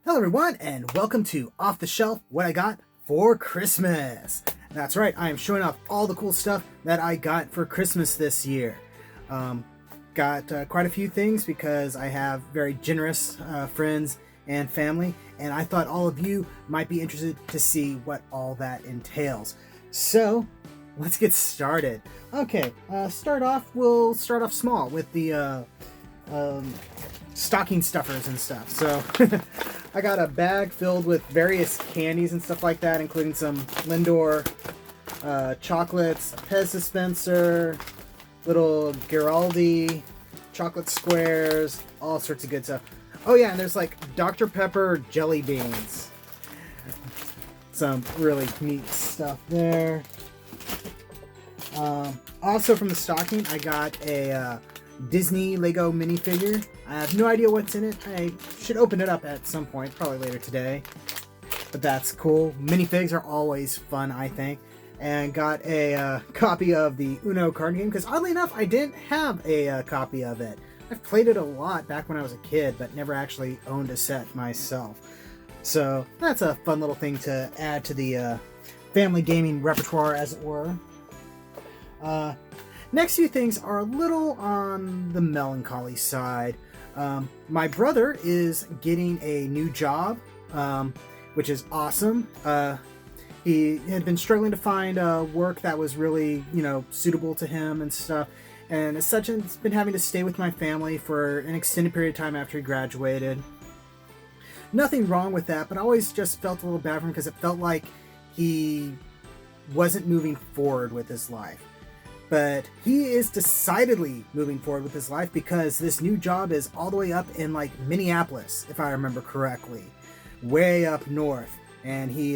Hello everyone, and welcome to Off the Shelf, What I Got for Christmas. That's right, I am showing off all the cool stuff that I got for Christmas this year. Got quite a few things because I have very generous friends and family, and I thought all of you might be interested to see what all that entails. So, let's get started. Okay, we'll start off small with the stocking stuffers and stuff. So I got a bag filled with various candies and stuff like that, including some Lindor chocolates, a Pez dispenser, little Giraldi chocolate squares, all sorts of good stuff. Oh yeah, and there's like Dr. Pepper jelly beans. Some really neat stuff there. Also from the stocking, I got a Disney Lego minifigure. I have no idea what's in it. I should open it up at some point, probably later today. But that's cool. Minifigs are always fun, I think. And got a copy of the Uno card game, because oddly enough, I didn't have a copy of it. I've played it a lot back when I was a kid, but never actually owned a set myself. So that's a fun little thing to add to the family gaming repertoire, as it were. Next few things are a little on the melancholy side. My brother is getting a new job, which is awesome. He had been struggling to find work that was really, suitable to him and stuff. And as such, he's been having to stay with my family for an extended period of time after he graduated. Nothing wrong with that, but I always just felt a little bad for him because it felt like he wasn't moving forward with his life. But he is decidedly moving forward with his life because this new job is all the way up in like Minneapolis, if I remember correctly. Way up north. And he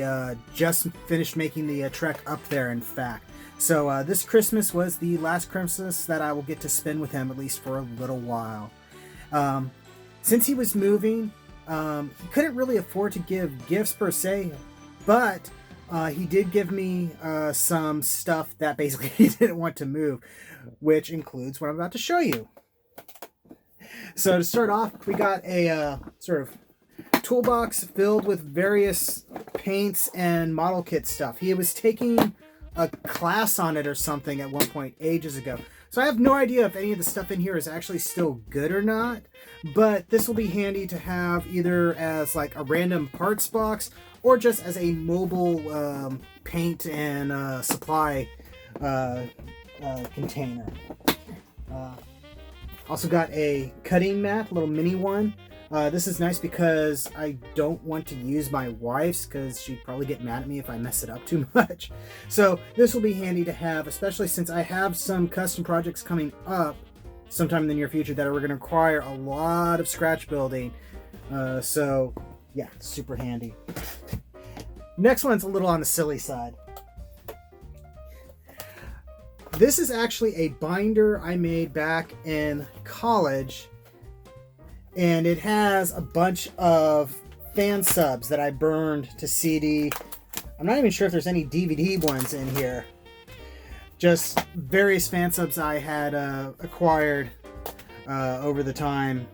just finished making the trek up there, in fact. So this Christmas was the last Christmas that I will get to spend with him, at least for a little while. Since he was moving, he couldn't really afford to give gifts per se, but he did give me some stuff that basically he didn't want to move, which includes what I'm about to show you. So to start off, we got a sort of toolbox filled with various paints and model kit stuff. He was taking a class on it or something at one point ages ago. So I have no idea if any of the stuff in here is actually still good or not, but this will be handy to have either as like a random parts box or just as a mobile paint and supply container. Also got a cutting mat, a little mini one. This is nice because I don't want to use my wife's because she'd probably get mad at me if I mess it up too much. So this will be handy to have, especially since I have some custom projects coming up sometime in the near future that are going to require a lot of scratch building. So yeah, super handy. Next one's a little on the silly side. This is actually a binder I made back in college. And it has a bunch of fan subs that I burned to CD. I'm not even sure if there's any DVD ones in here. Just various fan subs I had acquired over the time.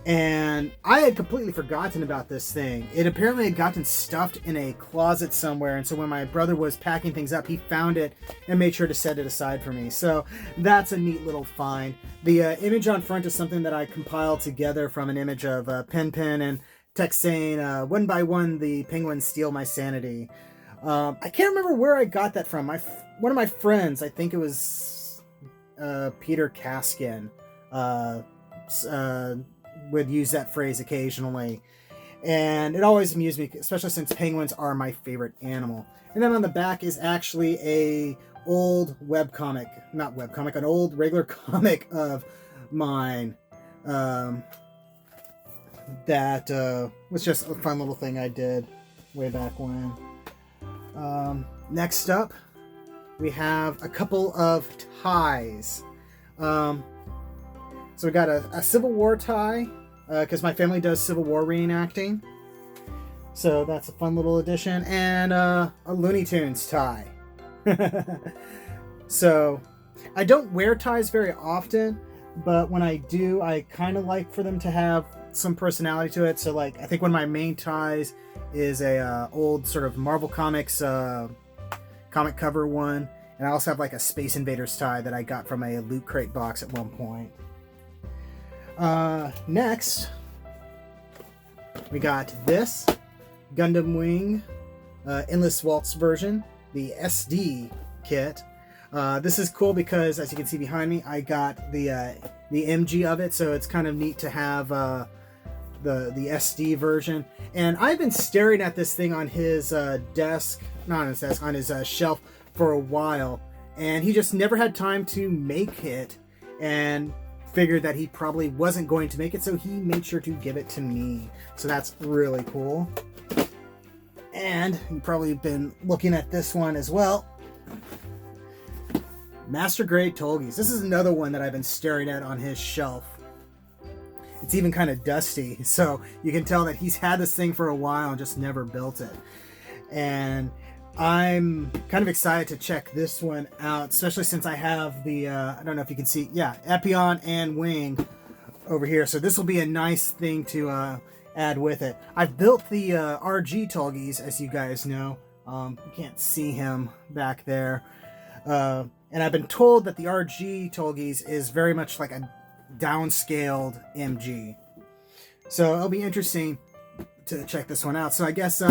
And I had completely forgotten about this thing. It apparently had gotten stuffed in a closet somewhere. And so when my brother was packing things up, he found it and made sure to set it aside for me. So that's a neat little find. The image on front is something that I compiled together from an image of Pen and text saying, "One by one, the penguins steal my sanity." I can't remember where I got that from. One of my friends, I think it was Peter Kaskin, would use that phrase occasionally, and it always amused me, especially since penguins are my favorite animal. And then on the back is actually a old an old regular comic of mine that was just a fun little thing I did way back when. Next up, we have a couple of ties. So we got a Civil War tie, because my family does Civil War reenacting. So that's a fun little addition. And a Looney Tunes tie. So I don't wear ties very often, but when I do, I kind of like for them to have some personality to it. So like, I think one of my main ties is a old sort of Marvel Comics comic cover one. And I also have like a Space Invaders tie that I got from a Loot Crate box at one point. Next, we got this Gundam Wing Endless Waltz version, the SD kit. This is cool because, as you can see behind me, I got the MG of it, so it's kind of neat to have the SD version. And I've been staring at this thing on his desk, not on his desk, on his shelf for a while, and he just never had time to make it, and figured that he probably wasn't going to make it, so he made sure to give it to me. So that's really cool. And you've probably been looking at this one as well. Master Grade Tolgies. This is another one that I've been staring at on his shelf. It's even kind of dusty, so you can tell that he's had this thing for a while and just never built it. And I'm kind of excited to check this one out, especially since I have the, I don't know if you can see, yeah, Epion and Wing over here. So this will be a nice thing to add with it. I've built the RG Tolgies, as you guys know. You can't see him back there. And I've been told that the RG Tolgies is very much like a downscaled MG. So it'll be interesting to check this one out. So I guess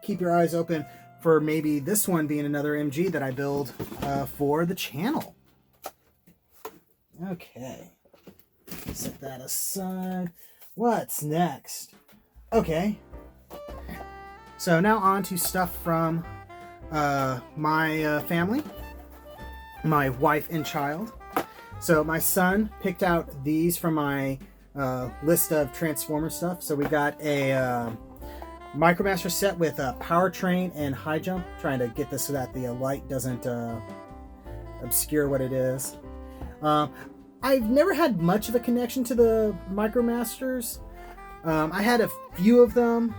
keep your eyes open for maybe this one being another MG that I build for the channel. Okay. Set that aside. What's next? Okay. So now on to stuff from my family. My wife and child. So my son picked out these from my list of Transformer stuff. So we got a Micromaster set with a powertrain and high jump. Trying to get this so that the light doesn't obscure what it is. I've never had much of a connection to the Micromasters. I had a few of them,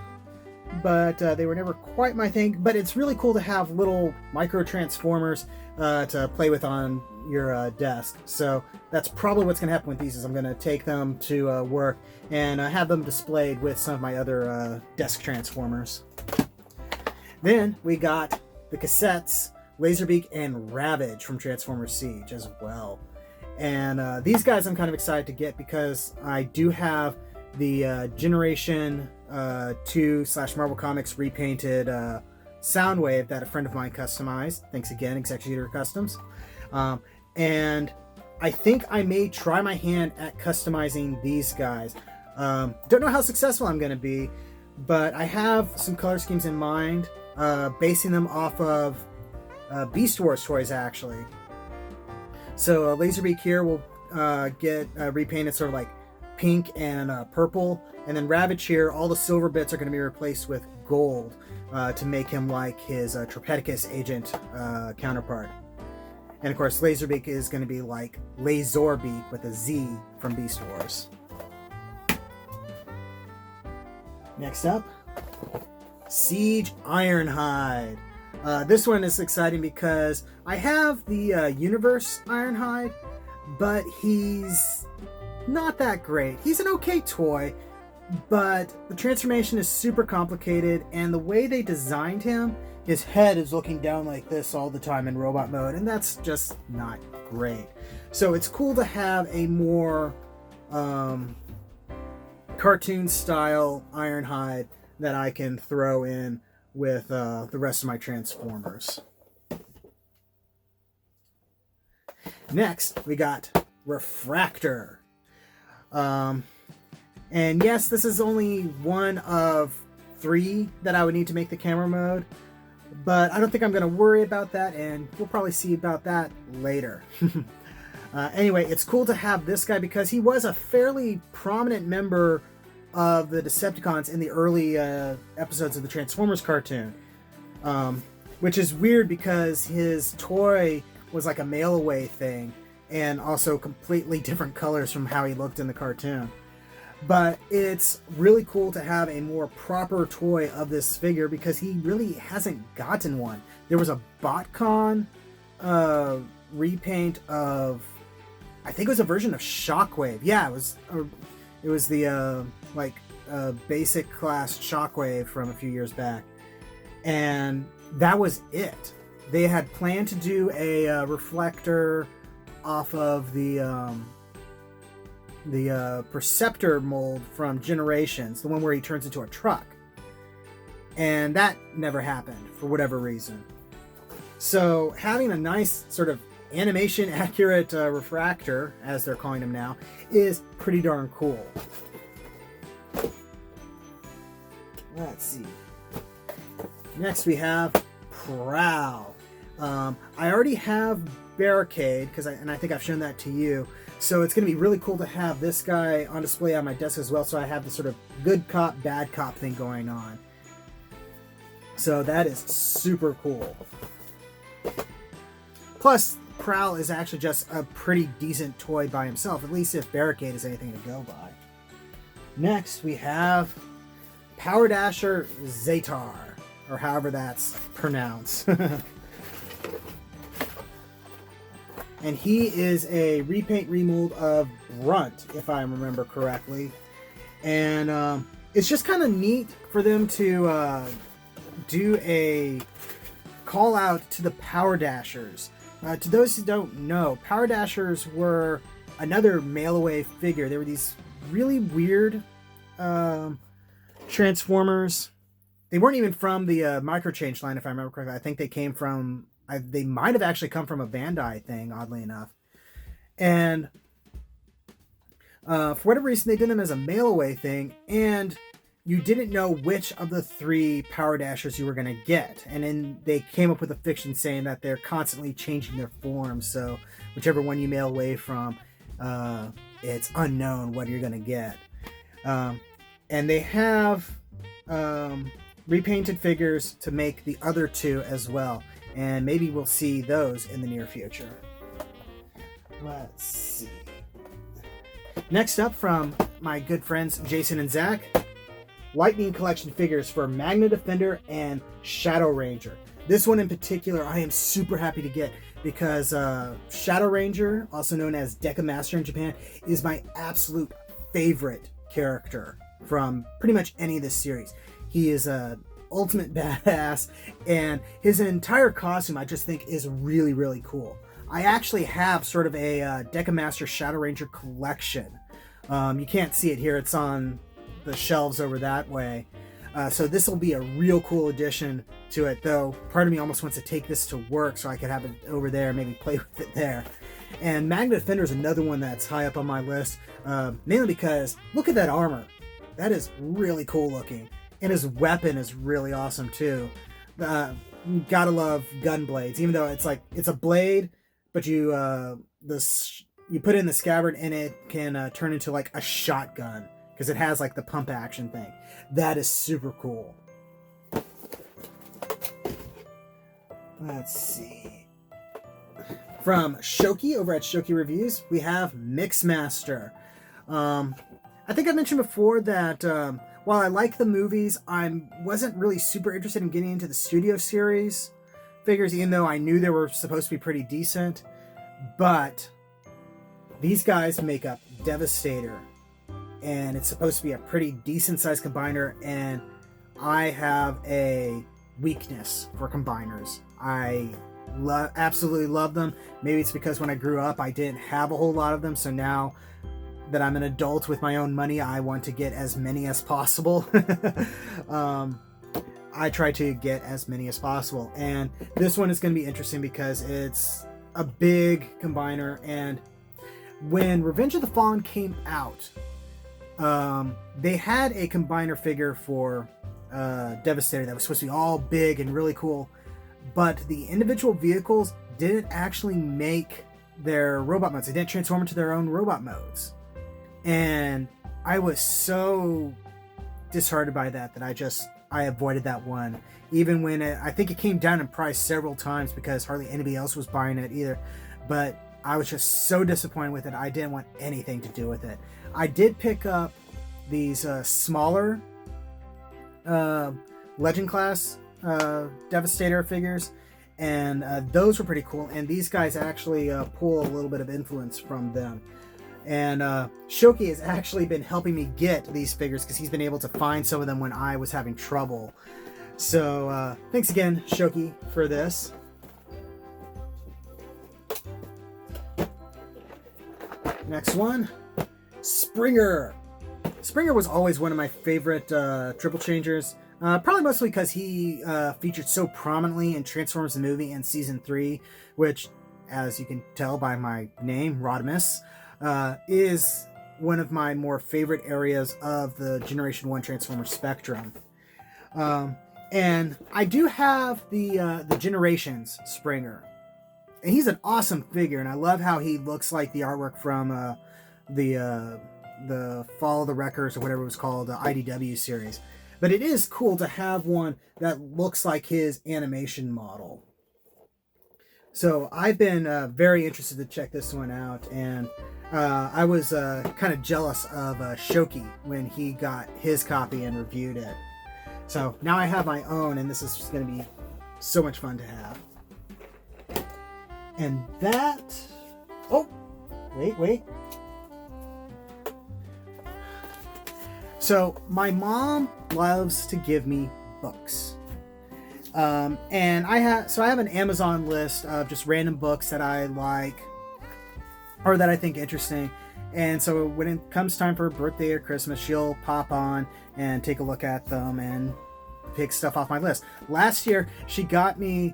but they were never quite my thing. But it's really cool to have little micro Transformers to play with on your desk. So that's probably what's going to happen with these, is I'm going to take them to work and have them displayed with some of my other desk Transformers. Then we got the cassettes, Laserbeak and Ravage from Transformers Siege as well. And these guys I'm kind of excited to get because I do have the Generation 2/Marvel Comics repainted Soundwave that a friend of mine customized. Thanks again, Executor Customs. And I think I may try my hand at customizing these guys. Don't know how successful I'm going to be, but I have some color schemes in mind, basing them off of Beast Wars toys, actually. So Laserbeak here will get repainted sort of like pink and purple, and then Ravage here, all the silver bits are going to be replaced with gold to make him like his Tropedicus agent counterpart. And of course, Laserbeak is going to be like Lazorbeak with a Z from Beast Wars. Next up, Siege Ironhide. This one is exciting because I have the Universe Ironhide, but he's not that great. He's an okay toy, but the transformation is super complicated, and the way they designed him, his head is looking down like this all the time in robot mode, and that's just not great. So it's cool to have a more cartoon style Ironhide that I can throw in with the rest of my Transformers. Next, we got Reflector. And yes, this is only one of 3 that I would need to make the camera mode, but I don't think I'm going to worry about that, and we'll probably see about that later. Anyway, it's cool to have this guy because he was a fairly prominent member of the Decepticons in the early episodes of the Transformers cartoon, which is weird because his toy was like a mail-away thing, and also completely different colors from how he looked in the cartoon. But it's really cool to have a more proper toy of this figure because he really hasn't gotten one. There was a BotCon repaint of, I think it was a version of Shockwave. Yeah, it It was the basic class Shockwave from a few years back, and that was it. They had planned to do a Reflector off of the Perceptor mold from Generations, the one where he turns into a truck, and that never happened for whatever reason. So having a nice sort of animation accurate Refractor, as they're calling him now, is pretty darn cool. Let's see. Next we have Prowl. I already have Barricade, and I think I've shown that to you. So it's going to be really cool to have this guy on display on my desk as well, so I have the sort of good cop, bad cop thing going on. So that is super cool. Plus, Prowl is actually just a pretty decent toy by himself, at least if Barricade is anything to go by. Next, we have Power Dasher Zatar, or however that's pronounced. And he is a repaint remold of Brunt, if I remember correctly. And it's just kind of neat for them to do a call out to the Power Dashers. To those who don't know, Power Dashers were another mail-away figure. They were these really weird Transformers. They weren't even from the Microchange line, if I remember correctly. I think they came from... they might have actually come from a Bandai thing, oddly enough. And for whatever reason, they did them as a mail-away thing, and you didn't know which of the 3 Power Dashers you were going to get. And then they came up with a fiction saying that they're constantly changing their forms, so whichever one you mail away from, it's unknown what you're going to get. And they have repainted figures to make the other 2 as well. And maybe we'll see those in the near future. Let's see. Next up, from my good friends Jason and Zach, Lightning Collection figures for Magna Defender and Shadow Ranger. This one in particular I am super happy to get because Shadow Ranger, also known as Deca Master in Japan, is my absolute favorite character from pretty much any of this series. He is a ultimate badass, and his entire costume I just think is really, really cool. I actually have sort of a Deca Master Shadow Ranger collection. You can't see it here, it's on the shelves over that way. So this will be a real cool addition to it, though part of me almost wants to take this to work so I could have it over there, maybe play with it there. And Magna Defender is another one that's high up on my list, mainly because look at that armor. That is really cool looking. And his weapon is really awesome too. You gotta love gun blades, even though it's a blade, but you put it in the scabbard and it can turn into like a shotgun because it has like the pump action thing. That is super cool. Let's see. From Shoki over at Shoki Reviews, we have Mixmaster. I think I mentioned before that while I like the movies, I wasn't really super interested in getting into the Studio Series figures, even though I knew they were supposed to be pretty decent. But these guys make up Devastator, and it's supposed to be a pretty decent sized combiner, and I have a weakness for combiners. I absolutely love them. Maybe it's because when I grew up I didn't have a whole lot of them, so now that I'm an adult with my own money, I want to get as many as possible. I try to get as many as possible, and this one is going to be interesting because it's a big combiner. And when Revenge of the Fallen came out, they had a combiner figure for Devastator that was supposed to be all big and really cool, but the individual vehicles didn't actually make their robot modes. They didn't transform into their own robot modes. And I was so disheartened by that I avoided that one. Even when I think it came down in price several times because hardly anybody else was buying it either. But I was just so disappointed with it. I didn't want anything to do with it. I did pick up these smaller Legend Class Devastator figures, and those were pretty cool. And these guys actually pull a little bit of influence from them. And Shoki has actually been helping me get these figures because he's been able to find some of them when I was having trouble. So thanks again, Shoki, for this. Next one, Springer. Springer was always one of my favorite triple changers. Probably mostly because he featured so prominently in Transformers the movie in Season 3, which, as you can tell by my name, Rodimus, is one of my more favorite areas of the Generation 1 Transformer spectrum. And I do have the Generations Springer. And he's an awesome figure, and I love how he looks like the artwork from the Fall of the Wreckers, or whatever it was called, the IDW series. But it is cool to have one that looks like his animation model. So I've been very interested to check this one out, and I was kind of jealous of Shoki when he got his copy and reviewed it. So now I have my own, and this is just going to be so much fun to have. And that... Oh! Wait. So my mom loves to give me books. And I have an Amazon list of just random books that I like or that I think interesting. And so when it comes time for her birthday or Christmas, she'll pop on and take a look at them and pick stuff off my list. Last year, she got me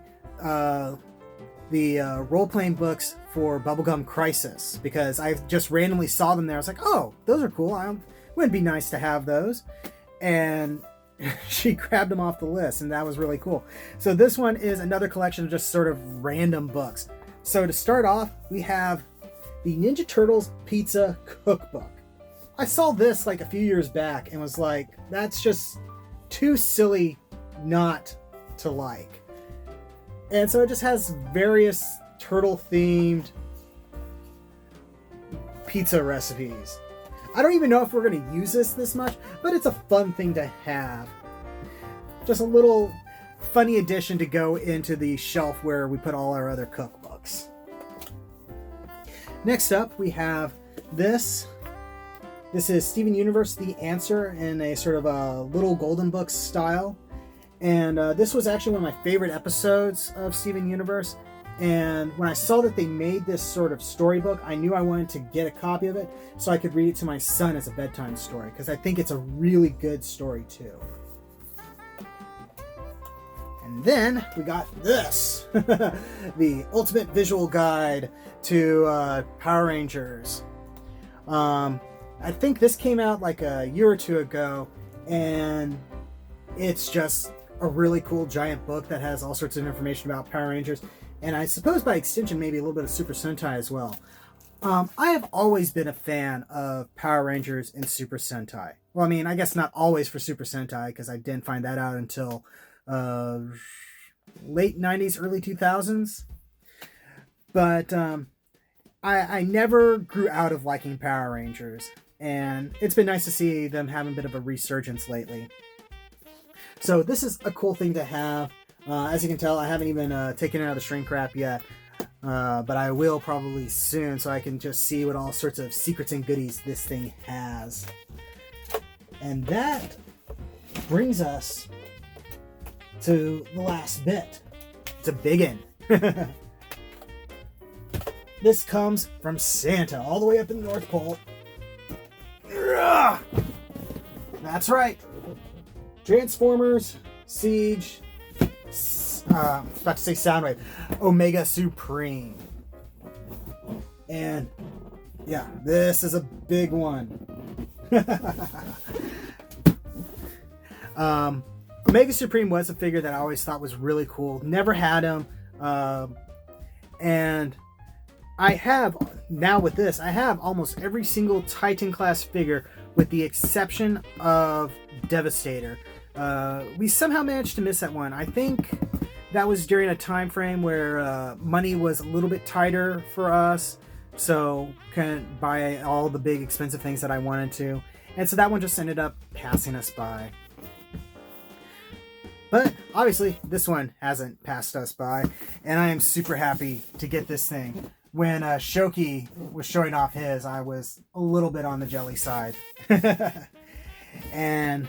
the role-playing books for Bubblegum Crisis because I just randomly saw them there. I was like, oh, those are cool. Wouldn't be nice to have those. And she grabbed them off the list, and that was really cool. So this one is another collection of just sort of random books. So to start off, we have the Ninja Turtles Pizza Cookbook. I saw this like a few years back and was like, that's just too silly not to like. And so it just has various turtle-themed pizza recipes. I don't even know if we're going to use this much, but it's a fun thing to have. Just a little funny addition to go into the shelf where we put all our other cookbooks. Next up, we have this. This is Steven Universe, The Answer, in a sort of a little golden book style. And this was actually one of my favorite episodes of Steven Universe. And when I saw that they made this sort of storybook, I knew I wanted to get a copy of it so I could read it to my son as a bedtime story, because I think it's a really good story too. And then we got this, the Ultimate Visual Guide to Power Rangers. I think this came out like a year or two ago, and it's just a really cool giant book that has all sorts of information about Power Rangers. And I suppose by extension, maybe a little bit of Super Sentai as well. I have always been a fan of Power Rangers and Super Sentai. Well, I mean, I guess not always for Super Sentai, because I didn't find that out until late 90s, early 2000s. But I never grew out of liking Power Rangers. And it's been nice to see them having a bit of a resurgence lately. So this is a cool thing to have. As you can tell, I haven't even taken it out of the shrink wrap yet, but I will probably soon, so I can just see what all sorts of secrets and goodies this thing has. And that brings us to the last bit. It's a biggin. This comes from Santa, all the way up in the North Pole. That's right. Transformers, Siege, I was about to say Soundwave, Omega Supreme. And yeah, this is a big one. Omega Supreme was a figure that I always thought was really cool. Never had him. And I have, now with this, I have almost every single Titan class figure with the exception of Devastator. We somehow managed to miss that one. I think that was during a time frame where money was a little bit tighter for us, so couldn't buy all the big expensive things that I wanted to, and so that one just ended up passing us by. But obviously this one hasn't passed us by, and I am super happy to get this thing. when Shoki was showing off his, I was a little bit on the jelly side. And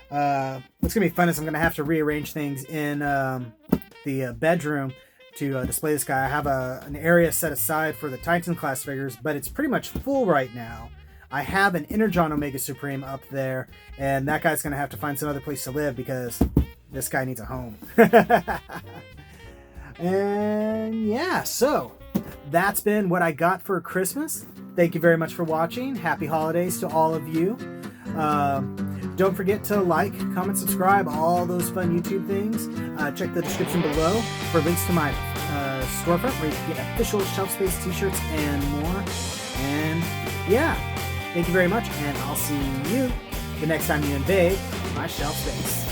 what's going to be fun is I'm going to have to rearrange things in the bedroom to display this guy. I have an area set aside for the Titan class figures, but it's pretty much full right now. I have an Energon Omega Supreme up there, and that guy's going to have to find some other place to live because this guy needs a home. And yeah, so that's been what I got for Christmas. Thank you very much for watching. Happy holidays to all of you. Don't forget to like, comment, subscribe, all those fun YouTube things. Check the description below for links to my storefront where you can get official shelf space t-shirts and more. And yeah, thank you very much, and I'll see you the next time you invade my shelf space.